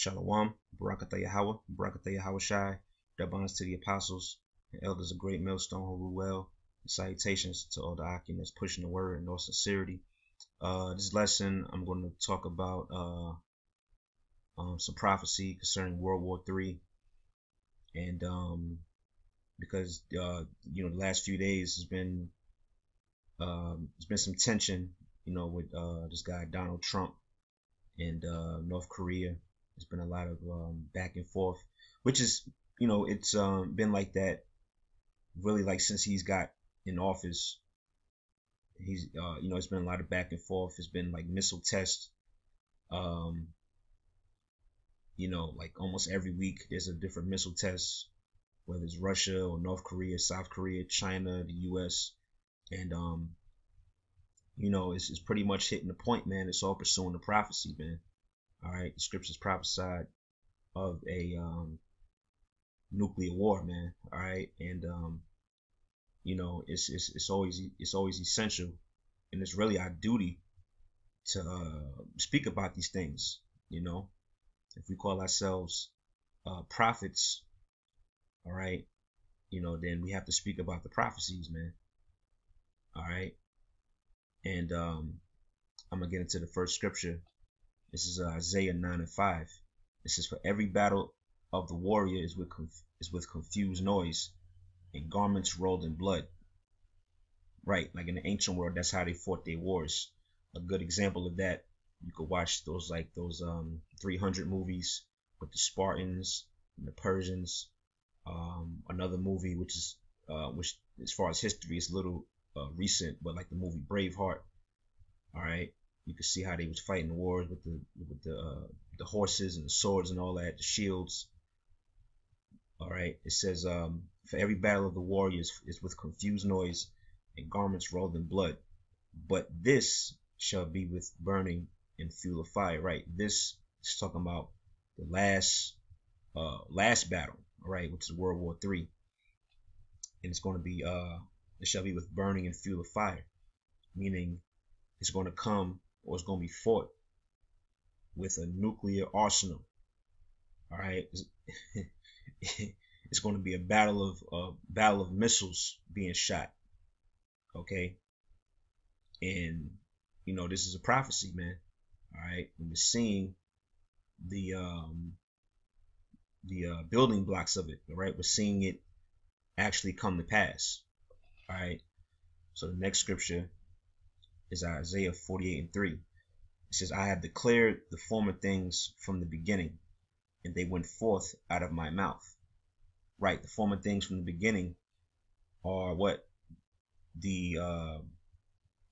Shalom, Barakatah Yahweh, Barakatah Yahweh Shai, Dabbans to the apostles and elders of Great Millstone who rule well, and salutations to all the Akim that's pushing the word in all sincerity. This lesson, I'm going to talk about some prophecy concerning World War III, and because the last few days there's been some tension, with this guy Donald Trump and North Korea. There's been a lot of back and forth, which is, it's been like that really, like, since he's got in office. He's it's been a lot of back and forth. It's been like missile tests. Like almost every week there's a different missile test, whether it's Russia or North Korea, South Korea, China, the US. And it's pretty much hitting the point, man. It's all pursuing the prophecy, man. All right, the scriptures prophesied of a nuclear war, man. All right, and it's always essential, and it's really our duty to speak about these things. If we call ourselves prophets, all right, then we have to speak about the prophecies, man. All right, and I'm gonna get into the first scripture. This is Isaiah 9:5. It says, "For every battle of the warrior is with confused noise, and garments rolled in blood." Right, like in the ancient world, that's how they fought their wars. A good example of that, you could watch those 300 movies with the Spartans and the Persians. Another movie which as far as history is a little recent, but like the movie Braveheart. All right, you can see how they was fighting the wars with the horses and the swords and all that, the shields. All right, it says, "For every battle of the warriors is with confused noise and garments rolled in blood, but this shall be with burning and fuel of fire." Right, this is talking about the last battle, all right, which is World War III, and it's going to be it shall be with burning and fuel of fire, meaning it's going to come, or it's going to be fought with a nuclear arsenal. All right, it's going to be a battle of missiles being shot. Okay, and this is a prophecy, man. All right, and we're seeing the building blocks of it. All right, we're seeing it actually come to pass. All right, so the next scripture is Isaiah 48:3. It says, "I have declared the former things from the beginning, and they went forth out of my mouth." Right, the former things from the beginning are what? The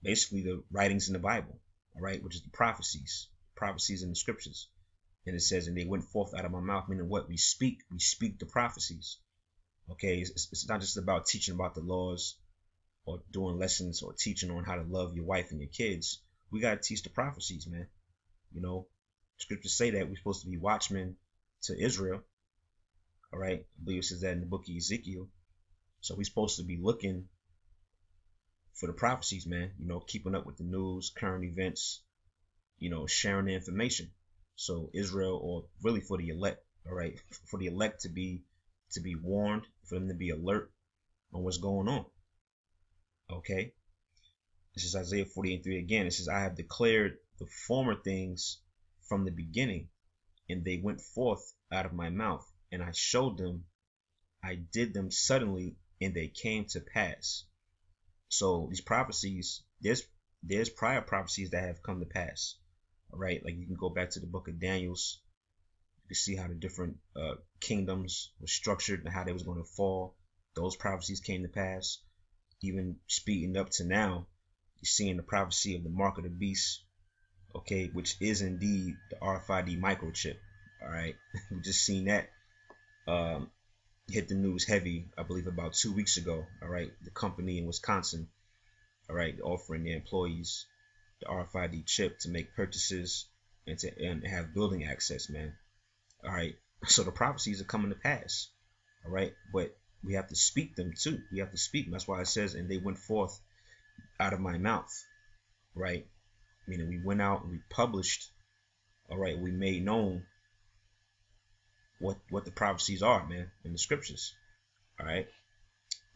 basically the writings in the Bible, all right, which is the prophecies in the scriptures. And it says, "and they went forth out of my mouth," meaning what? We speak the prophecies. Okay, it's not just about teaching about the laws or doing lessons or teaching on how to love your wife and your kids. We got to teach the prophecies, man. Scriptures say that we're supposed to be watchmen to Israel. All right, I believe it says that in the book of Ezekiel. So we're supposed to be looking for the prophecies, man. Keeping up with the news, current events, sharing the information. So Israel, or really for the elect, all right, for the elect to be warned, for them to be alert on what's going on. Okay, this is Isaiah 48:3 again. It says, "I have declared the former things from the beginning, and they went forth out of my mouth, and I showed them, I did them suddenly, and they came to pass." So these prophecies, there's prior prophecies that have come to pass. All right, like you can go back to the book of Daniel's. You can see how the different kingdoms were structured and how they was going to fall. Those prophecies came to pass. Even speeding up to now, you're seeing the prophecy of the mark of the beast, okay, which is indeed the RFID microchip. All right, we just seen that hit the news heavy, I believe, about 2 weeks ago. All right, the company in Wisconsin, all right, offering their employees the RFID chip to make purchases and have building access, man. All right, so the prophecies are coming to pass. All right, but we have to speak them too. We have to speak them. That's why it says, "and they went forth out of my mouth." Right, meaning we went out and we published. All right, we made known what the prophecies are, man, in the scriptures. All right.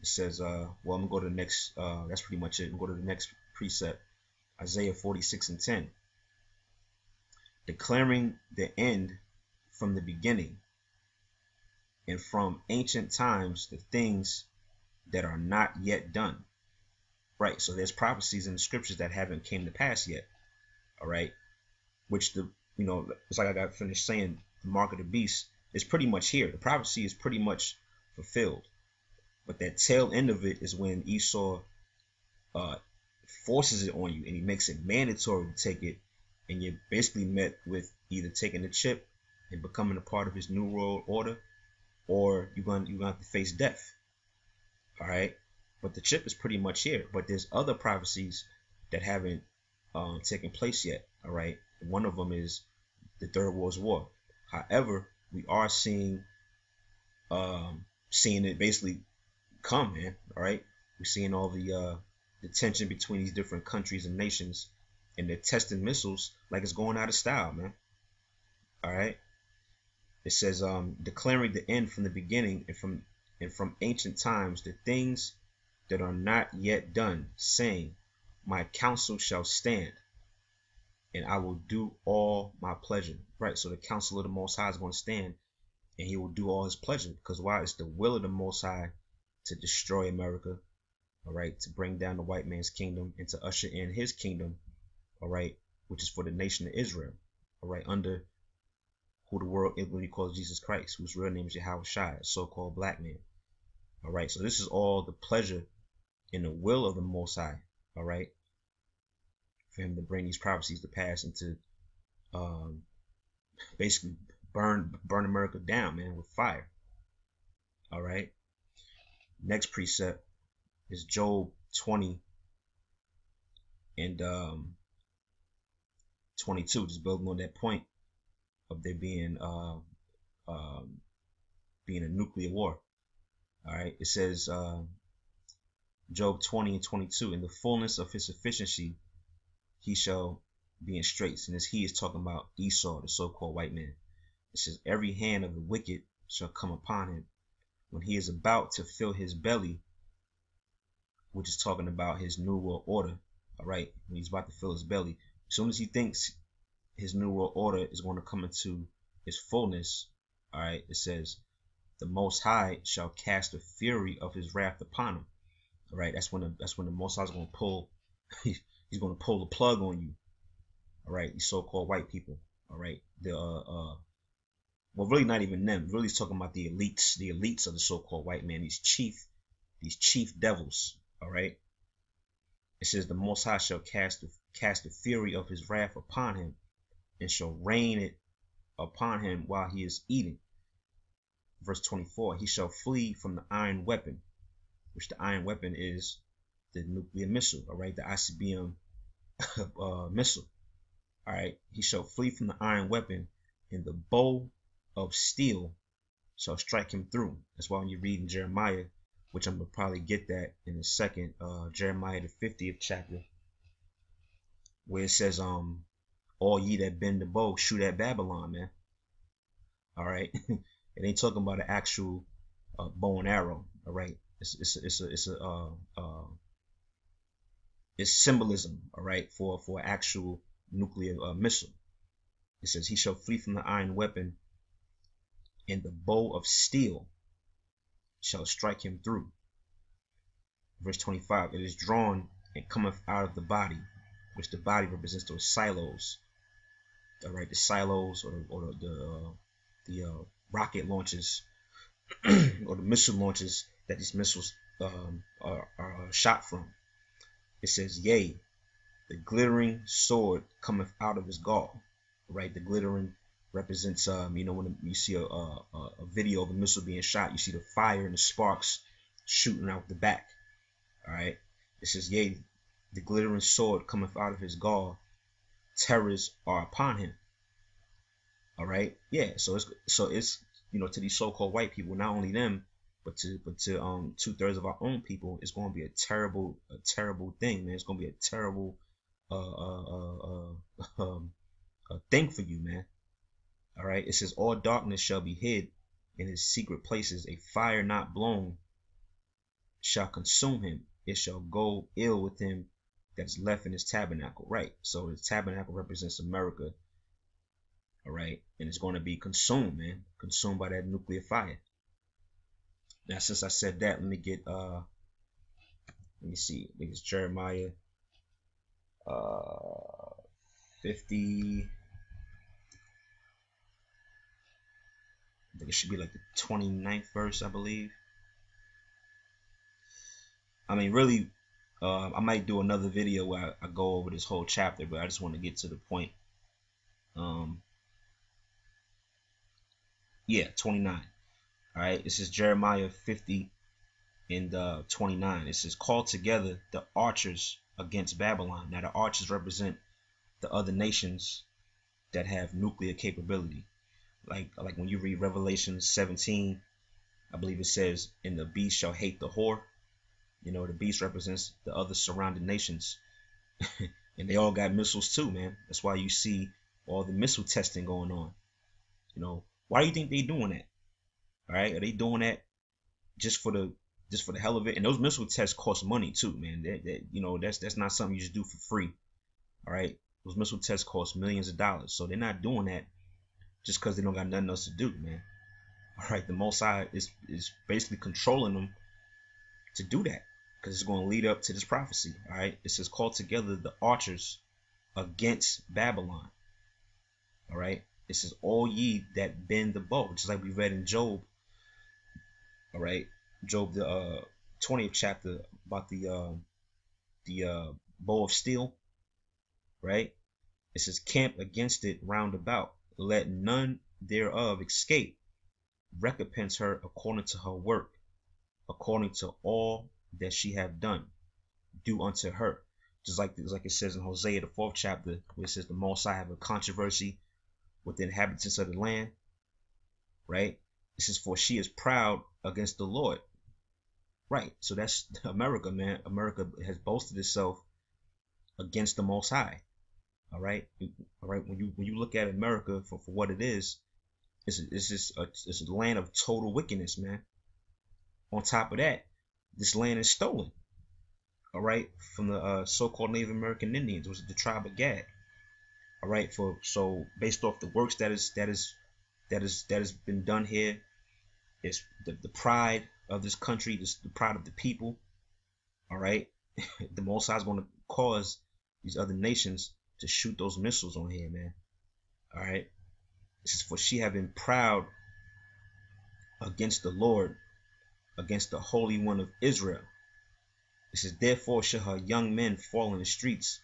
It says, well, I'm gonna go to the next. That's pretty much it. I'm gonna go to the next precept, Isaiah 46:10, declaring the end from the beginning, and from ancient times the things that are not yet done. Right. So there's prophecies in the scriptures that haven't came to pass yet. All right. Which it's like I got finished saying, the mark of the beast is pretty much here. The prophecy is pretty much fulfilled. But that tail end of it is when Esau forces it on you, and he makes it mandatory to take it, and you're basically met with either taking the chip and becoming a part of his new world order, or you're going to have to face death. All right. But the chip is pretty much here. But there's other prophecies that haven't taken place yet. All right. One of them is the Third World War. However, we are seeing it basically come, man. All right. We're seeing all the tension between these different countries and nations, and they're testing missiles like it's going out of style, man. All right. It says, declaring the end from the beginning, and from ancient times the things that are not yet done, saying, my counsel shall stand, and I will do all my pleasure. Right. So the counsel of the Most High is going to stand, and he will do all his pleasure. Because why? It's the will of the Most High to destroy America. All right. To bring down the white man's kingdom and to usher in his kingdom. All right. Which is for the nation of Israel. All right. Under who the world inwardly calls Jesus Christ, whose real name is Yahweh Shai, a so-called black man. All right. So this is all the pleasure and the will of the Most High. All right. For him to bring these prophecies to pass and to basically burn America down, man, with fire. All right. Next precept is Job 20 and 22, just building on that point of there being a nuclear war. All right. It says Job 20 and 22, in the fullness of his sufficiency he shall be in straits. And this he is talking about Esau, the so-called white man. It says, every hand of the wicked shall come upon him when he is about to fill his belly, which is talking about his new world order. All right. When he's about to fill his belly, as soon as he thinks his new world order is going to come into its fullness, all right, it says, the Most High shall cast the fury of his wrath upon him. All right. That's when the Most High is going to pull. He's going to pull the plug on you. All right. These so-called white people. All right. Well, really not even them. Really talking about the elites of the so-called white man. These chief devils. All right. It says the Most High shall cast the fury of his wrath upon him, and shall rain it upon him while he is eating. Verse 24. He shall flee from the iron weapon, which the iron weapon is the nuclear missile. All right. The ICBM missile. All right. He shall flee from the iron weapon, and the bow of steel shall strike him through. That's why when you read in Jeremiah, which I'm going to probably get that in a second, Jeremiah the 50th chapter, where it says, all ye that bend the bow, shoot at Babylon, man. All right. It ain't talking about an actual bow and arrow. All right. It's symbolism, all right, for actual nuclear missile. It says, he shall flee from the iron weapon, and the bow of steel shall strike him through. Verse 25, it is drawn and cometh out of the body, which the body represents those silos. All right, the silos or the rocket launches or the missile launches that these missiles are shot from. It says, yea, the glittering sword cometh out of his gall. Right, the glittering represents, when you see a video of a missile being shot, you see the fire and the sparks shooting out the back. All right, it says, yea, the glittering sword cometh out of his gall, terrors are upon him. All right, yeah. So it's to these so-called white people, not only them, but to 2/3 of our own people, it's going to be a terrible thing, man. It's going to be a terrible thing for you, man. All right. It says, all darkness shall be hid in his secret places. A fire not blown shall consume him. It shall go ill with him that is left in his tabernacle. Right. So the tabernacle represents America. All right. And it's going to be consumed, man. Consumed by that nuclear fire. Now, since I said that, let me see. I think it's Jeremiah 50. I think it should be like the 29th verse, I believe. I mean, really, I might do another video where I go over this whole chapter, but I just want to get to the point. Yeah, 29. All right, this is Jeremiah 50 and 29. It says, call together the archers against Babylon. Now, the archers represent the other nations that have nuclear capability. Like when you read Revelation 17, I believe it says, and the beast shall hate the whore. You know, the beast represents the other surrounding nations. And they all got missiles too, man. That's why you see all the missile testing going on. You know, why do you think they doing that? All right, are they doing that just for the hell of it? And those missile tests cost money too, man. You know, that's not something you just do for free. All right, those missile tests cost millions of dollars, so they're not doing that just because they don't got nothing else to do, man. All right, the Most High is basically controlling them to do that because it's going to lead up to this prophecy. All right, it says, call together the archers against Babylon. All right, it says, all ye that bend the bow, just like we read in Job. All right, Job the 20th chapter about the bow of steel. Right, it says, camp against it round about. Let none thereof escape. Recompense her according to her work, according to all that she have done. Do unto her. Just like it says in Hosea the 4th chapter, where it says the Most High have a controversy with the inhabitants of the land. Right? It says, for she is proud against the Lord. Right. So that's America, man. America has boasted itself against the Most High. All right. All right. When you look at America for what it is, it's a land of total wickedness, man. On top of that, this land is stolen. All right, from the so-called Native American Indians, which is the tribe of Gad. All right, so based off the works that has been done here, it's the pride of this country, the pride of the people. All right, the Most High is going to cause these other nations to shoot those missiles on here, man. All right, this is for she have been proud against the Lord, against the Holy One of Israel. It says, therefore shall her young men fall in the streets,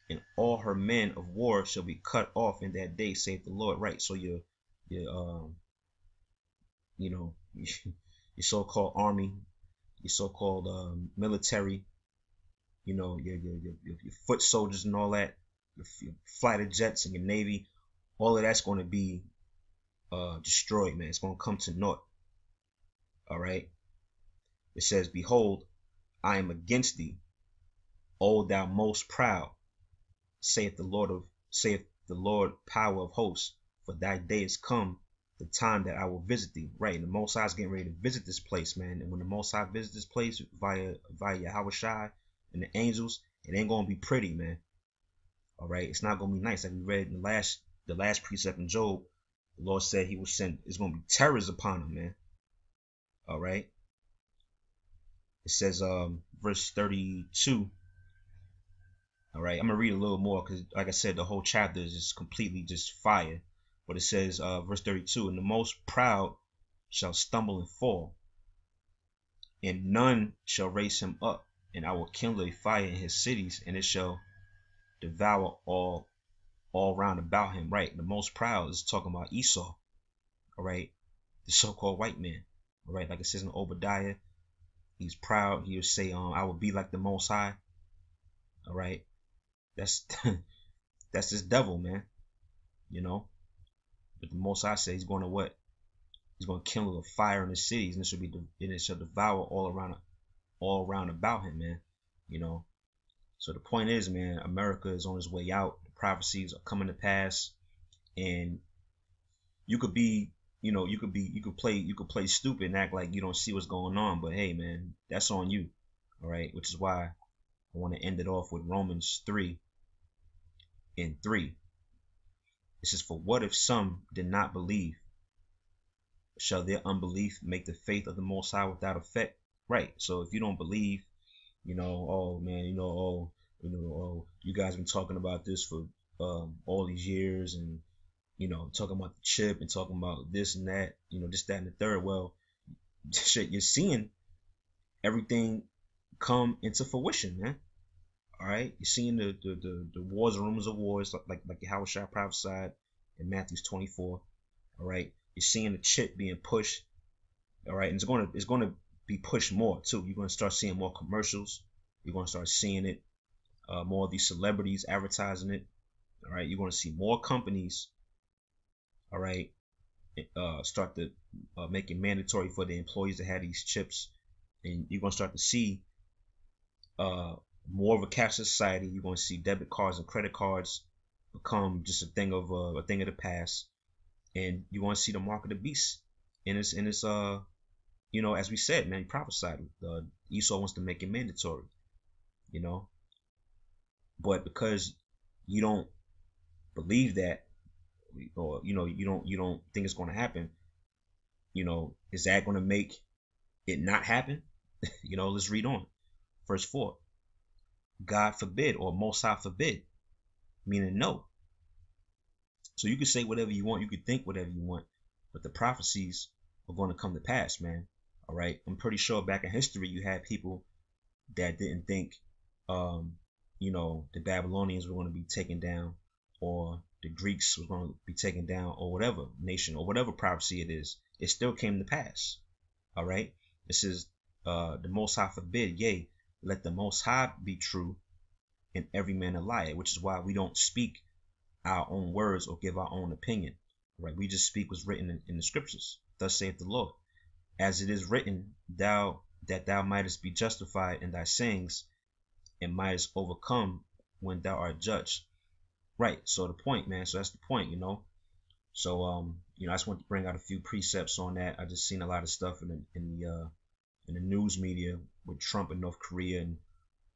and all her men of war shall be cut off in that day, saith the Lord. Right. So your you know, your so-called army, your so-called military, you know, your foot soldiers and all that, your fighter jets and your navy, all of that's going to be destroyed, man. It's going to come to naught. All right. It says, behold, I am against thee, O thou most proud, saith the Lord power of hosts, for thy day is come, the time that I will visit thee. Right, and the Most High is getting ready to visit this place, man. And when the Most High visits this place via Yahweh Shai and the angels, it ain't gonna be pretty, man. All right, it's not gonna be nice. Like we read in the last precept in Job, the Lord said He will send. It's gonna be terrors upon him, man. All right. It says, verse 32. All right, I'm gonna read a little more because, like I said, the whole chapter is just completely just fire. But it says, verse 32, and the most proud shall stumble and fall, and none shall raise him up. And I will kindle a fire in his cities, and it shall devour all round about him. Right, the most proud is talking about Esau. All right, the so-called white man. All right, like it says in Obadiah. He's proud. He'll say, I will be like the Most High. All right. That's this devil, man. You know. But the Most High says he's going to what? He's going to kindle a fire in the cities, and it shall devour all around about him, man. You know. So the point is, man, America is on its way out. The prophecies are coming to pass, and you could be, you could play stupid and act like you don't see what's going on, but hey, man, that's on you. All right, which is why I want to end it off with Romans 3:3. It says, "For what if some did not believe? Shall their unbelief make the faith of the Most High without effect?" Right. So if you don't believe, oh man, oh, you guys been talking about this for all these years, and talking about the chip and talking about this and that, this, that, and the third. Well, shit, you're seeing everything come into fruition, man. All right, you're seeing the wars and rumors of wars, like Yahushua prophesied in Matthew 24. All right, you're seeing the chip being pushed. All right, and it's going to be pushed more too. You're going to start seeing more commercials. You're going to start seeing it, more of these celebrities advertising it. All right, you're going to see more companies. All right, start to make it mandatory for the employees to have these chips, and you're going to start to see more of a cashless society. You're going to see debit cards and credit cards become just a thing of the past, and you're going to see the mark of the beast. And it's as we said, man, prophesied. Esau wants to make it mandatory, but because you don't believe that, or you don't think it's going to happen, is that going to make it not happen? Let's read on. Verse 4. God forbid, or Most High forbid, meaning no. So you can say whatever you want, you can think whatever you want, but the prophecies are going to come to pass, man. All right, I'm pretty sure back in history you had people that didn't think, the Babylonians were going to be taken down, or the Greeks were going to be taken down, or whatever nation, or whatever prophecy it is. It still came to pass. All right, this is the Most High forbid, yea, let the Most High be true, and every man a liar. Which is why we don't speak our own words or give our own opinion. Right? We just speak what's written in the scriptures. Thus saith the Lord, as it is written, that thou mightest be justified in thy sayings, and mightest overcome when thou art judged. Right. So the point, man. So that's the point, So I just want to bring out a few precepts on that. I just seen a lot of stuff in the news media with Trump and North Korea and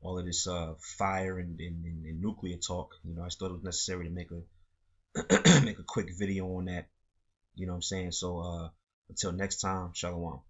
all of this fire and nuclear talk. I just thought it was necessary to make a make a quick video on that. You know what I'm saying? So until next time, Shalom.